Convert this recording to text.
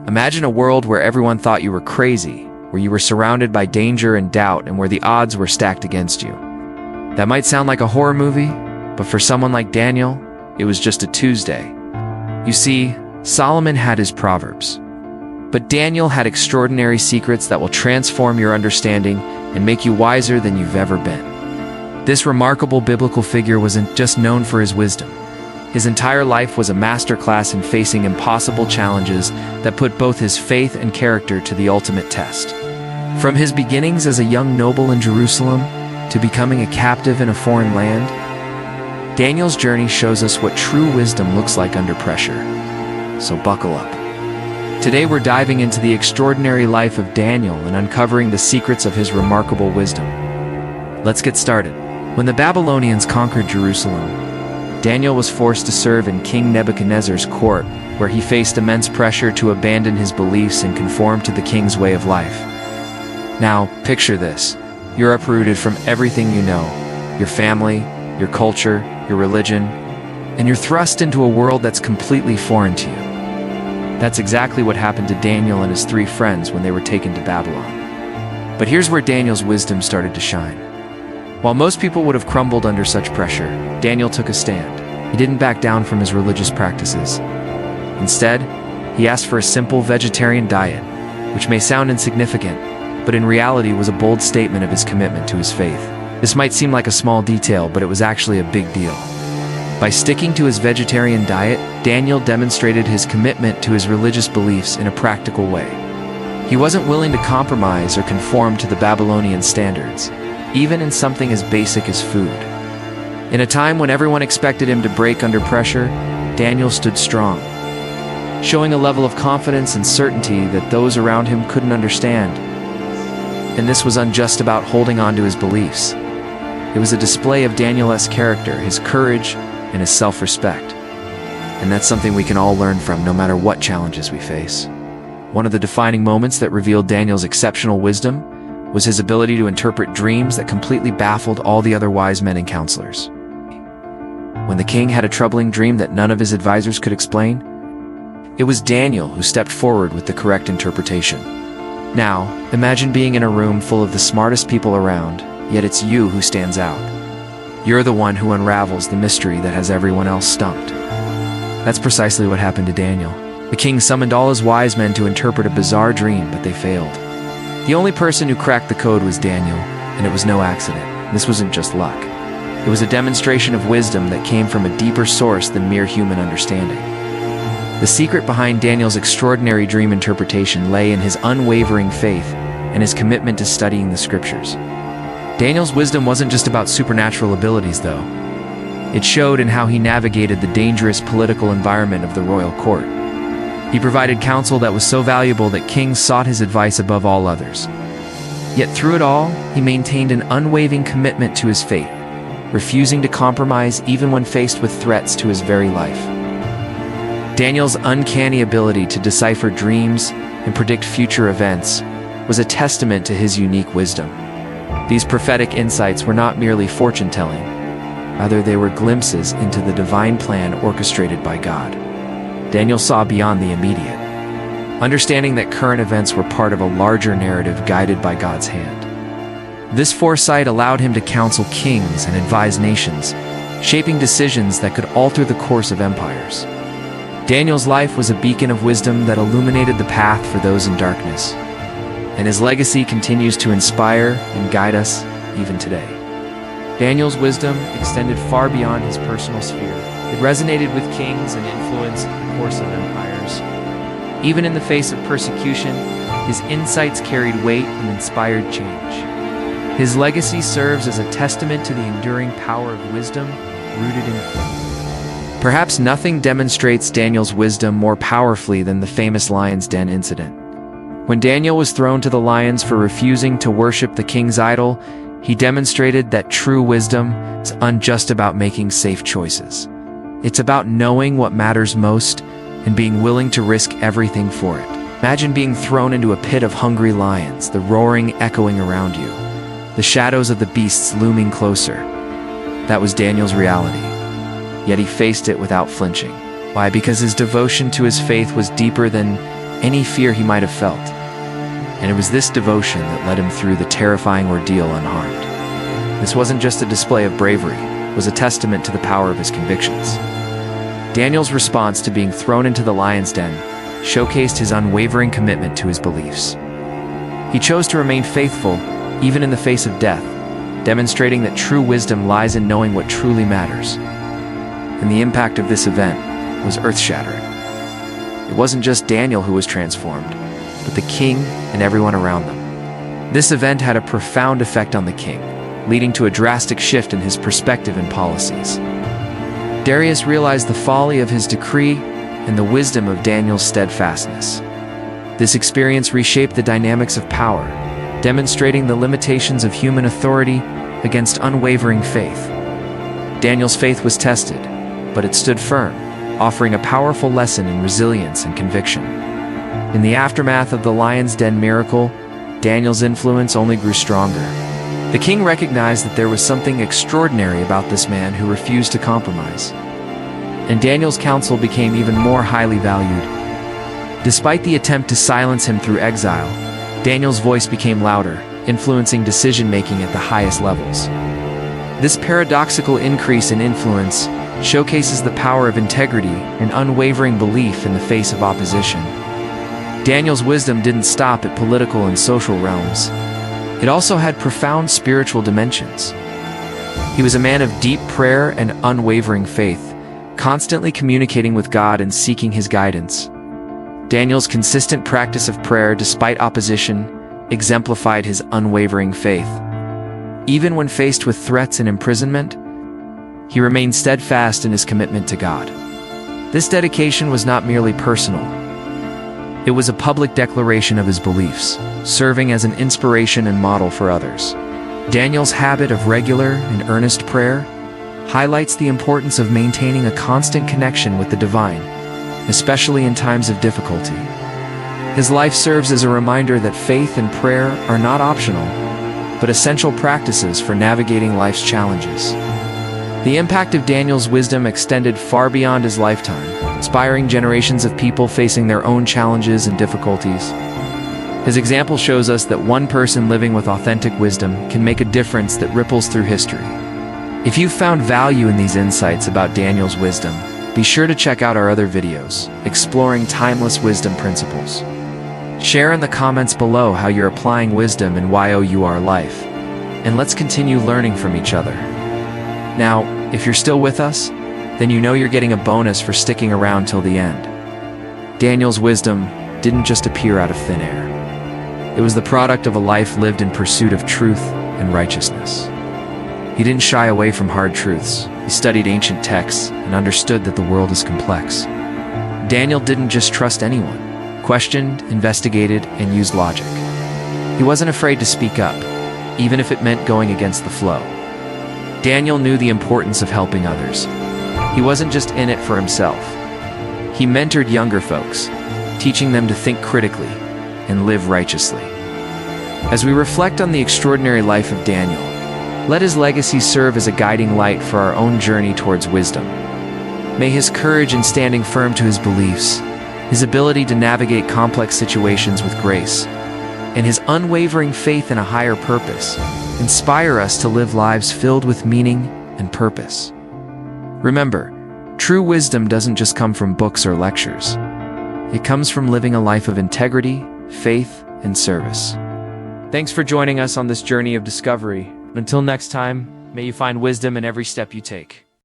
Imagine a world where everyone thought you were crazy, where you were surrounded by danger and doubt, and where the odds were stacked against you. That might sound like a horror movie, but for someone like Daniel, it was just a Tuesday. You see, Solomon had his Proverbs, but Daniel had extraordinary secrets that will transform your understanding and make you wiser than you've ever been. This remarkable biblical figure wasn't just known for his wisdom. His entire life was a masterclass in facing impossible challenges that put both his faith and character to the ultimate test. From his beginnings as a young noble in Jerusalem to becoming a captive in a foreign land, Daniel's journey shows us what true wisdom looks like under pressure. So buckle up. Today we're diving into the extraordinary life of Daniel and uncovering the secrets of his remarkable wisdom. Let's get started. When the Babylonians conquered Jerusalem, Daniel was forced to serve in King Nebuchadnezzar's court, where he faced immense pressure to abandon his beliefs and conform to the king's way of life. Now, picture this. You're uprooted from everything you know, your family, your culture, your religion, and you're thrust into a world that's completely foreign to you. That's exactly what happened to Daniel and his 3 friends when they were taken to Babylon. But here's where Daniel's wisdom started to shine. While most people would have crumbled under such pressure, Daniel took a stand. He didn't back down from his religious practices. Instead, he asked for a simple vegetarian diet, which may sound insignificant, but in reality was a bold statement of his commitment to his faith. This might seem like a small detail, but it was actually a big deal. By sticking to his vegetarian diet, Daniel demonstrated his commitment to his religious beliefs in a practical way. He wasn't willing to compromise or conform to the Babylonian standards, even in something as basic as food. In a time when everyone expected him to break under pressure, Daniel stood strong, showing a level of confidence and certainty that those around him couldn't understand. And this wasn't just about holding on to his beliefs. It was a display of Daniel's character, his courage, and his self-respect. And that's something we can all learn from, no matter what challenges we face. One of the defining moments that revealed Daniel's exceptional wisdom was his ability to interpret dreams that completely baffled all the other wise men and counselors. When the king had a troubling dream that none of his advisors could explain, it was Daniel who stepped forward with the correct interpretation. Now, imagine being in a room full of the smartest people around, yet it's you who stands out. You're the one who unravels the mystery that has everyone else stumped. That's precisely what happened to Daniel. The king summoned all his wise men to interpret a bizarre dream, but they failed. The only person who cracked the code was Daniel, and it was no accident. This wasn't just luck. It was a demonstration of wisdom that came from a deeper source than mere human understanding. The secret behind Daniel's extraordinary dream interpretation lay in his unwavering faith and his commitment to studying the scriptures. Daniel's wisdom wasn't just about supernatural abilities, though. It showed in how he navigated the dangerous political environment of the royal court. He provided counsel that was so valuable that kings sought his advice above all others. Yet through it all, he maintained an unwavering commitment to his faith, refusing to compromise even when faced with threats to his very life. Daniel's uncanny ability to decipher dreams and predict future events was a testament to his unique wisdom. These prophetic insights were not merely fortune-telling, rather they were glimpses into the divine plan orchestrated by God. Daniel saw beyond the immediate, understanding that current events were part of a larger narrative guided by God's hand. This foresight allowed him to counsel kings and advise nations, shaping decisions that could alter the course of empires. Daniel's life was a beacon of wisdom that illuminated the path for those in darkness, and his legacy continues to inspire and guide us even today. Daniel's wisdom extended far beyond his personal sphere. It resonated with kings and influenced the course of empires. Even in the face of persecution, his insights carried weight and inspired change. His legacy serves as a testament to the enduring power of wisdom rooted in faith. Perhaps nothing demonstrates Daniel's wisdom more powerfully than the famous lion's den incident. When Daniel was thrown to the lions for refusing to worship the king's idol, he demonstrated that true wisdom is not just about making safe choices. It's about knowing what matters most and being willing to risk everything for it. Imagine being thrown into a pit of hungry lions, the roaring echoing around you, the shadows of the beasts looming closer. That was Daniel's reality, yet he faced it without flinching. Why? Because his devotion to his faith was deeper than any fear he might have felt. And it was this devotion that led him through the terrifying ordeal unharmed. This wasn't just a display of bravery, it was a testament to the power of his convictions. Daniel's response to being thrown into the lion's den showcased his unwavering commitment to his beliefs. He chose to remain faithful, even in the face of death, demonstrating that true wisdom lies in knowing what truly matters. And the impact of this event was earth-shattering. It wasn't just Daniel who was transformed, but the king and everyone around them. This event had a profound effect on the king, leading to a drastic shift in his perspective and policies. Darius realized the folly of his decree and the wisdom of Daniel's steadfastness. This experience reshaped the dynamics of power, demonstrating the limitations of human authority against unwavering faith. Daniel's faith was tested, but it stood firm, offering a powerful lesson in resilience and conviction. In the aftermath of the lion's den miracle, Daniel's influence only grew stronger. The king recognized that there was something extraordinary about this man who refused to compromise. And Daniel's counsel became even more highly valued. Despite the attempt to silence him through exile, Daniel's voice became louder, influencing decision-making at the highest levels. This paradoxical increase in influence showcases the power of integrity and unwavering belief in the face of opposition. Daniel's wisdom didn't stop at political and social realms. It also had profound spiritual dimensions. He was a man of deep prayer and unwavering faith, constantly communicating with God and seeking his guidance. Daniel's consistent practice of prayer despite opposition exemplified his unwavering faith. Even when faced with threats and imprisonment, he remained steadfast in his commitment to God. This dedication was not merely personal. It was a public declaration of his beliefs, serving as an inspiration and model for others. Daniel's habit of regular and earnest prayer highlights the importance of maintaining a constant connection with the divine, especially in times of difficulty. His life serves as a reminder that faith and prayer are not optional, but essential practices for navigating life's challenges. The impact of Daniel's wisdom extended far beyond his lifetime, inspiring generations of people facing their own challenges and difficulties. His example shows us that one person living with authentic wisdom can make a difference that ripples through history. If you found value in these insights about Daniel's wisdom, be sure to check out our other videos, exploring timeless wisdom principles. Share in the comments below how you're applying wisdom in your life, and let's continue learning from each other. Now, if you're still with us, then you know you're getting a bonus for sticking around till the end. Daniel's wisdom didn't just appear out of thin air. It was the product of a life lived in pursuit of truth and righteousness. He didn't shy away from hard truths. He studied ancient texts and understood that the world is complex. Daniel didn't just trust anyone, questioned, investigated, and used logic. He wasn't afraid to speak up, even if it meant going against the flow. Daniel knew the importance of helping others. He wasn't just in it for himself. He mentored younger folks, teaching them to think critically and live righteously. As we reflect on the extraordinary life of Daniel, let his legacy serve as a guiding light for our own journey towards wisdom. May his courage in standing firm to his beliefs, his ability to navigate complex situations with grace, and his unwavering faith in a higher purpose inspire us to live lives filled with meaning and purpose. Remember, true wisdom doesn't just come from books or lectures. It comes from living a life of integrity, faith, and service. Thanks for joining us on this journey of discovery. Until next time, may you find wisdom in every step you take.